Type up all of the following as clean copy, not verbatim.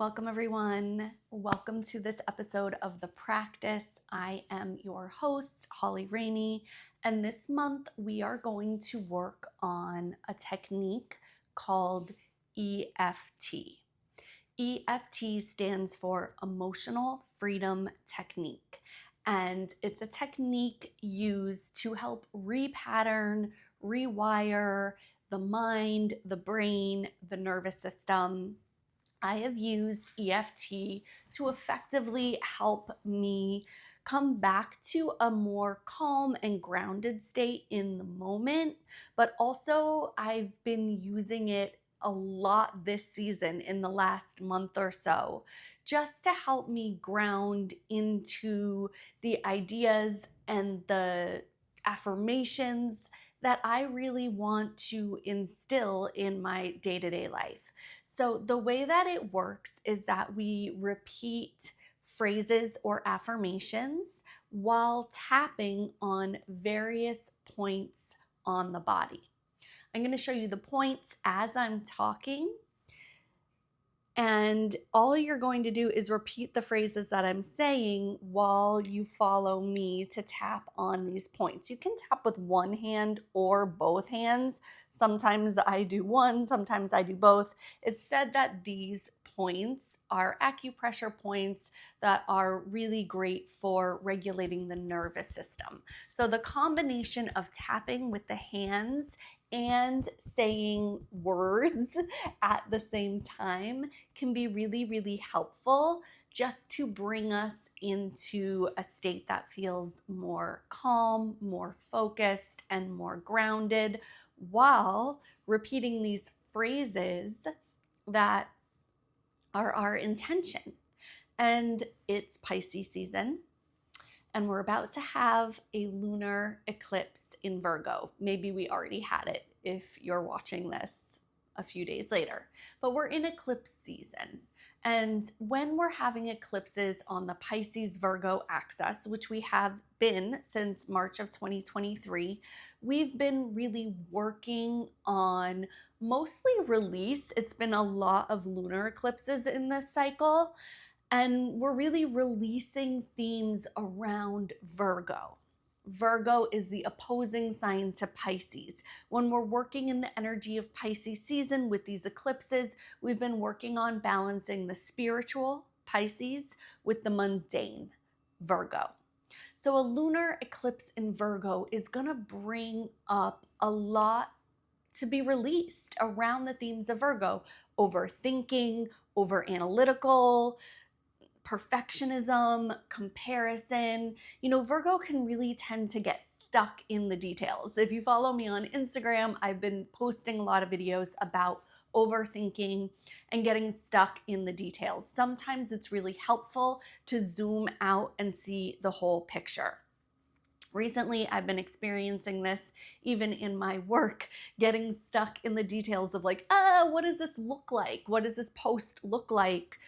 Welcome, everyone. Welcome to this episode of The Practice. I am your host, Holly Rainey, and this month we are going to work on a technique called EFT. EFT stands for Emotional Freedom Technique, and it's a technique used to help repattern, rewire the mind, the brain, the nervous system. I have used EFT to effectively help me come back to a more calm and grounded state in the moment, but also I've been using it a lot this season in the last month or so, just to help me ground into the ideas and the affirmations that I really want to instill in my day-to-day life. So the way that it works is that we repeat phrases or affirmations while tapping on various points on the body. I'm going to show you the points as I'm talking. And all you're going to do is repeat the phrases that I'm saying while you follow me to tap on these points. You can tap with one hand or both hands. Sometimes I do one, sometimes I do both. It's said that these points are acupressure points that are really great for regulating the nervous system. So the combination of tapping with the hands and saying words at the same time can be really, really helpful just to bring us into a state that feels more calm, more focused, and more grounded while repeating these phrases that are our intention. And it's Pisces season, and we're about to have a lunar eclipse in Virgo. Maybe we already had it if you're watching this a few days later, but we're in eclipse season. And when we're having eclipses on the Pisces Virgo axis, which we have been since March of 2023, we've been really working on mostly release. It's been a lot of lunar eclipses in this cycle, and we're really releasing themes around Virgo. Virgo is the opposing sign to Pisces. When we're working in the energy of Pisces season with these eclipses, we've been working on balancing the spiritual, Pisces, with the mundane, Virgo. So a lunar eclipse in Virgo is going to bring up a lot to be released around the themes of Virgo: overthinking, over analytical, perfectionism, comparison. Virgo can really tend to get stuck in the details. If you follow me on Instagram, I've been posting a lot of videos about overthinking and getting stuck in the details. Sometimes it's really helpful to zoom out and see the whole picture. Recently, I've been experiencing this even in my work, getting stuck in the details of what does this look like? What does this post look like?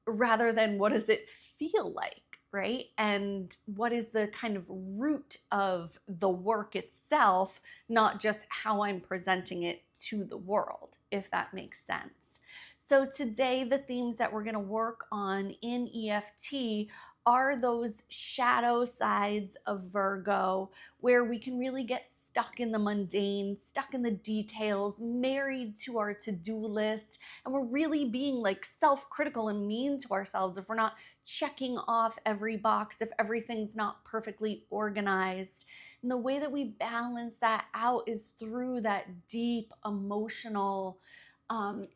Rather than what does it feel like, right? And what is the kind of root of the work itself, not just how I'm presenting it to the world, if that makes sense. So today, the themes that we're going to work on in EFT are those shadow sides of Virgo, where we can really get stuck in the mundane, stuck in the details, married to our to-do list, and we're really being self-critical and mean to ourselves if we're not checking off every box, if everything's not perfectly organized. And the way that we balance that out is through that deep emotional,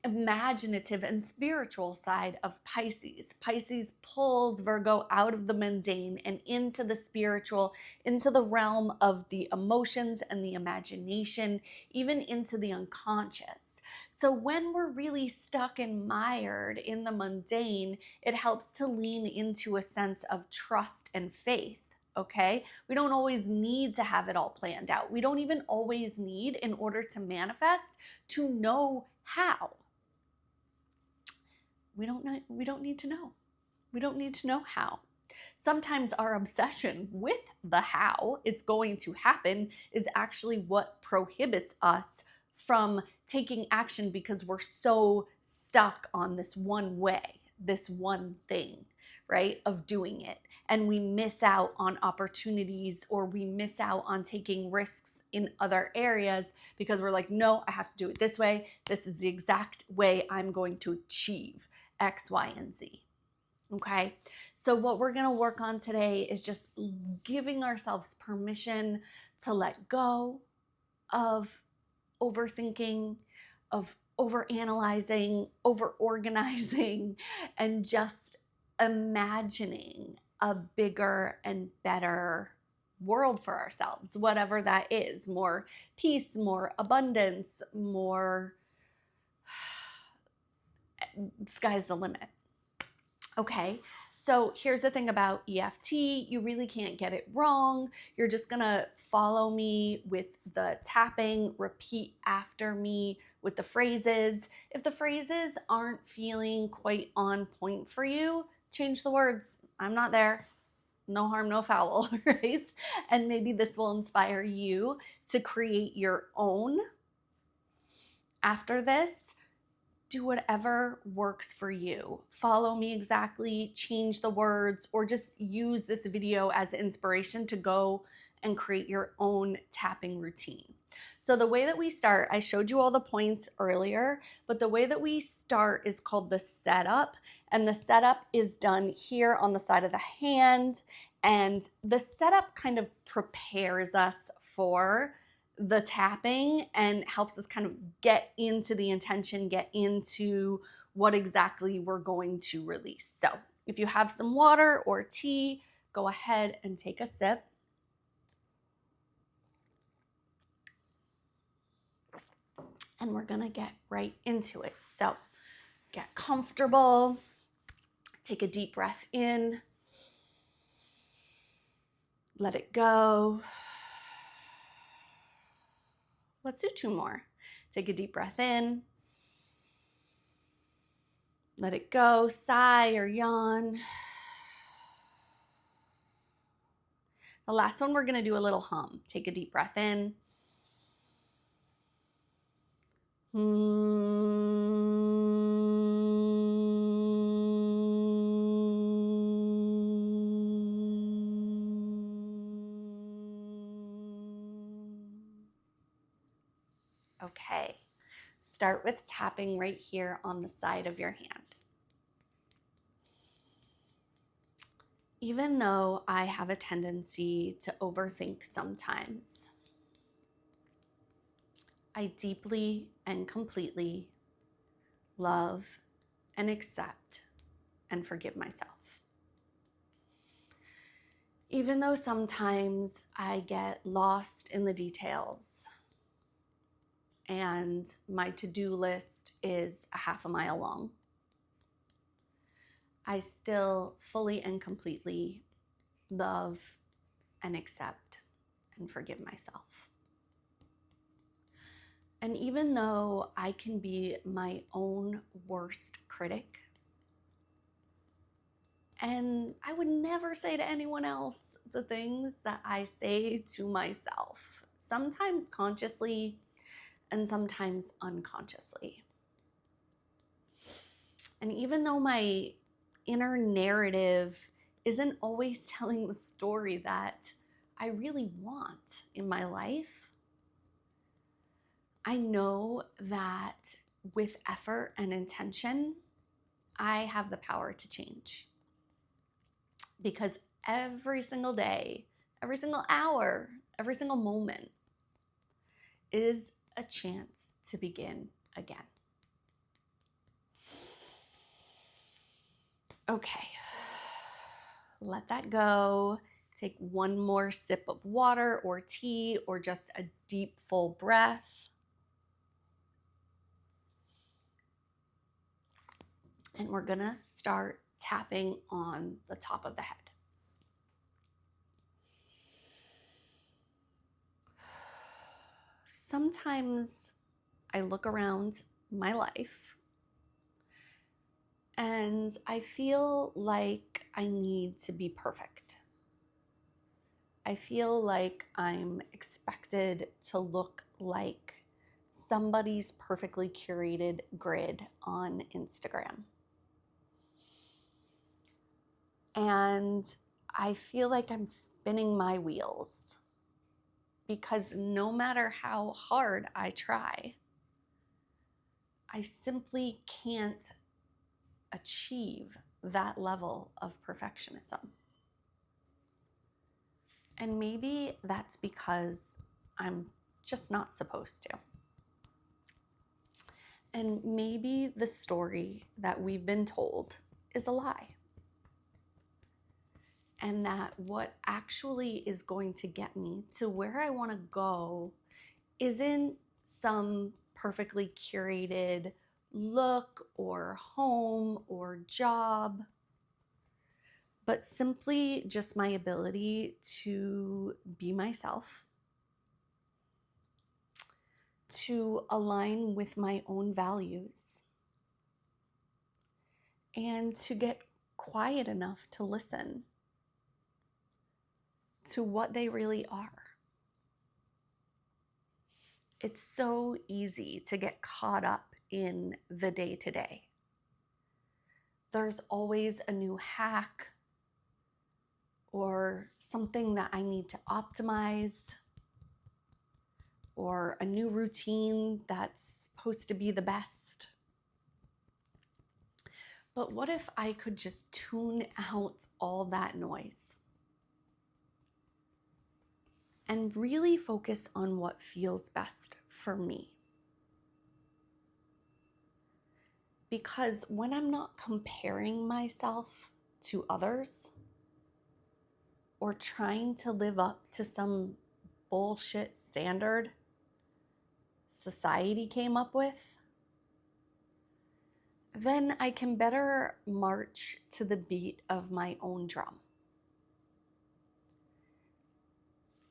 imaginative and spiritual side of Pisces. Pisces pulls Virgo out of the mundane and into the spiritual, into the realm of the emotions and the imagination, even into the unconscious. So when we're really stuck and mired in the mundane, it helps to lean into a sense of trust and faith. Okay? We don't always need to have it all planned out. We don't even always need, in order to manifest, to know how. We don't need to know. We don't need to know how. Sometimes our obsession with the how it's going to happen is actually what prohibits us from taking action, because we're so stuck on this one way this one thing, right, of doing it. And we miss out on opportunities, or we miss out on taking risks in other areas because we're like, no, I have to do it this way. This is the exact way I'm going to achieve X, Y, and Z. Okay, so what we're going to work on today is just giving ourselves permission to let go of overthinking, of overanalyzing, overorganizing, and just imagining a bigger and better world for ourselves, whatever that is. More peace, more abundance, more sky's the limit. Okay, so here's the thing about EFT. You really can't get it wrong. You're just gonna follow me with the tapping, repeat after me with the phrases. If the phrases aren't feeling quite on point for you, change the words. I'm not there. No harm, no foul, right? And maybe this will inspire you to create your own after this. Do whatever works for you. Follow me exactly, change the words, or just use this video as inspiration to go and create your own tapping routine. So the way that we start, I showed you all the points earlier, but the way that we start is called the setup. And the setup is done here on the side of the hand. And the setup kind of prepares us for the tapping and helps us kind of get into the intention, get into what exactly we're going to release. So if you have some water or tea, go ahead and take a sip. And we're gonna get right into it. So get comfortable, take a deep breath in, let it go. Let's do 2 more. Take a deep breath in, let it go, sigh or yawn. The last one, we're gonna do a little hum. Take a deep breath in. Okay, start with tapping right here on the side of your hand. Even though I have a tendency to overthink sometimes, I deeply and completely love and accept and forgive myself. Even though sometimes I get lost in the details and my to-do list is a half a mile long, I still fully and completely love and accept and forgive myself. And even though I can be my own worst critic, and I would never say to anyone else the things that I say to myself, sometimes consciously and sometimes unconsciously. And even though my inner narrative isn't always telling the story that I really want in my life, I know that with effort and intention, I have the power to change. Because every single day, every single hour, every single moment is a chance to begin again. Okay, let that go. Take one more sip of water or tea or just a deep, full breath. And we're gonna start tapping on the top of the head. Sometimes I look around my life and I feel like I need to be perfect. I feel like I'm expected to look like somebody's perfectly curated grid on Instagram. And I feel like I'm spinning my wheels because no matter how hard I try, I simply can't achieve that level of perfectionism. And maybe that's because I'm just not supposed to. And maybe the story that we've been told is a lie. And that what actually is going to get me to where I want to go isn't some perfectly curated look or home or job, but simply just my ability to be myself, to align with my own values, and to get quiet enough to listen to what they really are. It's so easy to get caught up in the day-to-day. There's always a new hack or something that I need to optimize, or a new routine that's supposed to be the best. But what if I could just tune out all that noise and really focus on what feels best for me? Because when I'm not comparing myself to others or trying to live up to some bullshit standard society came up with, then I can better march to the beat of my own drum.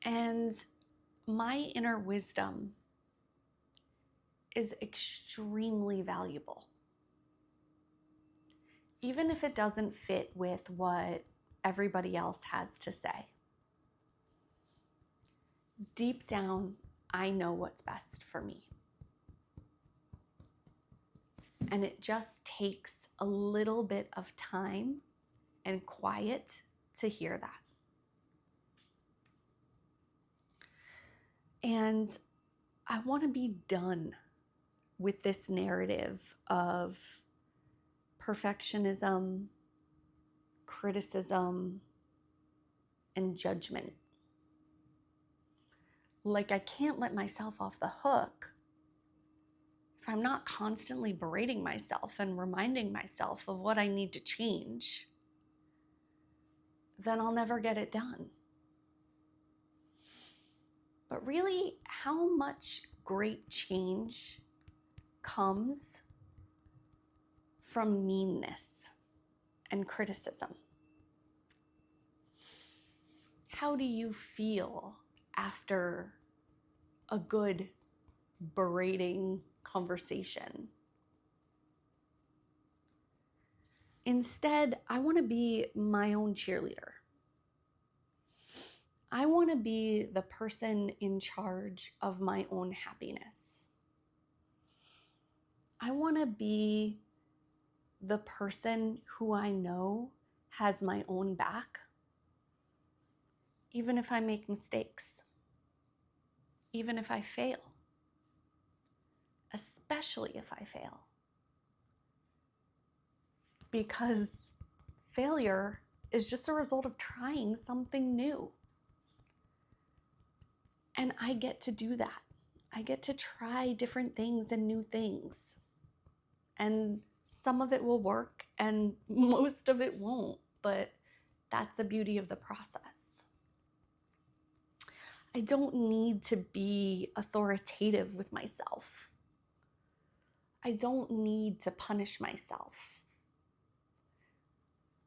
And my inner wisdom is extremely valuable. Even if it doesn't fit with what everybody else has to say. Deep down, I know what's best for me. And it just takes a little bit of time and quiet to hear that. And I want to be done with this narrative of perfectionism, criticism, and judgment. Like, I can't let myself off the hook if I'm not constantly berating myself and reminding myself of what I need to change. Then I'll never get it done. But really, how much great change comes from meanness and criticism? How do you feel after a good berating conversation? Instead, I want to be my own cheerleader. I want to be the person in charge of my own happiness. I want to be the person who I know has my own back, even if I make mistakes, even if I fail, especially if I fail. Because failure is just a result of trying something new. And I get to do that. I get to try different things and new things. And some of it will work and most of it won't, but that's the beauty of the process. I don't need to be authoritative with myself. I don't need to punish myself.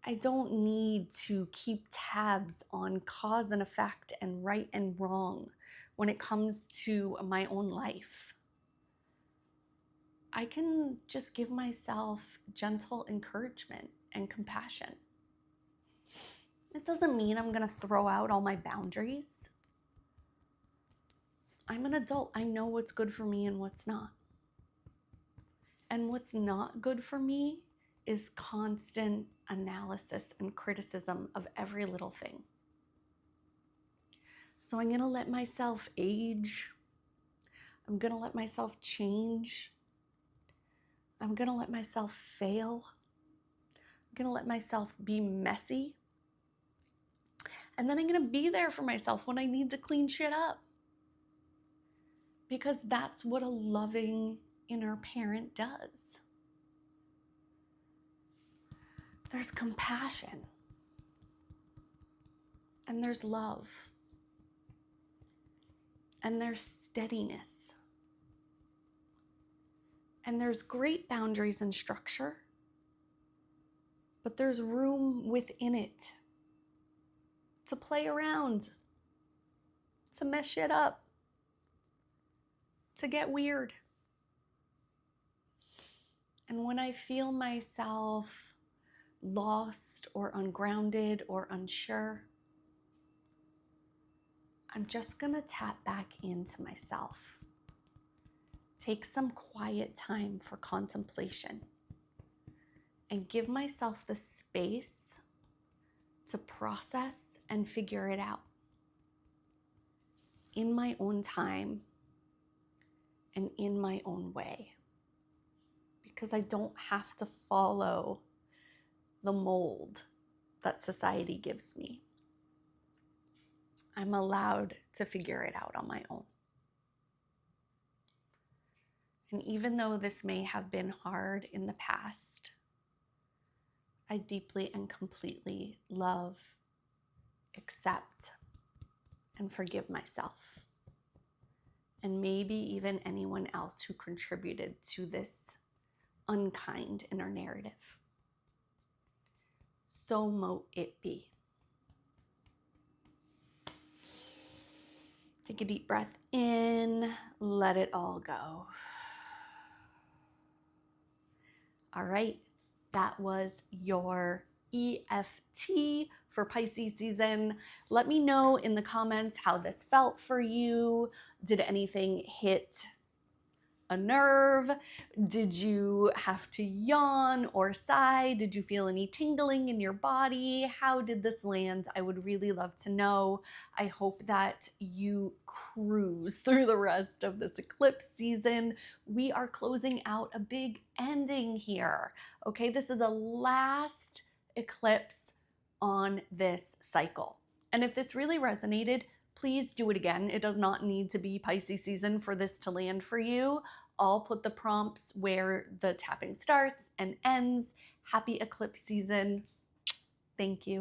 I don't need to keep tabs on cause and effect and right and wrong when it comes to my own life. I can just give myself gentle encouragement and compassion. It doesn't mean I'm going to throw out all my boundaries. I'm an adult. I know what's good for me and what's not. And what's not good for me is constant analysis and criticism of every little thing. So I'm going to let myself age. I'm going to let myself change. I'm going to let myself fail. I'm going to let myself be messy. And then I'm going to be there for myself when I need to clean shit up. Because that's what a loving inner parent does. There's compassion. And there's love. And there's steadiness. And there's great boundaries and structure. But there's room within it to play around, to mess shit up, to get weird. And when I feel myself lost or ungrounded or unsure, I'm just gonna tap back into myself. Take some quiet time for contemplation and give myself the space to process and figure it out in my own time and in my own way. Because I don't have to follow the mold that society gives me. I'm allowed to figure it out on my own. And even though this may have been hard in the past, I deeply and completely love, accept, and forgive myself. And maybe even anyone else who contributed to this unkind inner narrative. So mote it be. Take a deep breath in, let it all go. All right, that was your EFT for Pisces season. Let me know in the comments how this felt for you. Did anything hit a nerve? Did you have to yawn or sigh? Did you feel any tingling in your body? How did this land? I would really love to know. I hope that you cruise through the rest of this eclipse season. We are closing out a big ending here. Okay, this is the last eclipse on this cycle. And if this really resonated, please do it again. It does not need to be Pisces season for this to land for you. I'll put the prompts where the tapping starts and ends. Happy eclipse season. Thank you.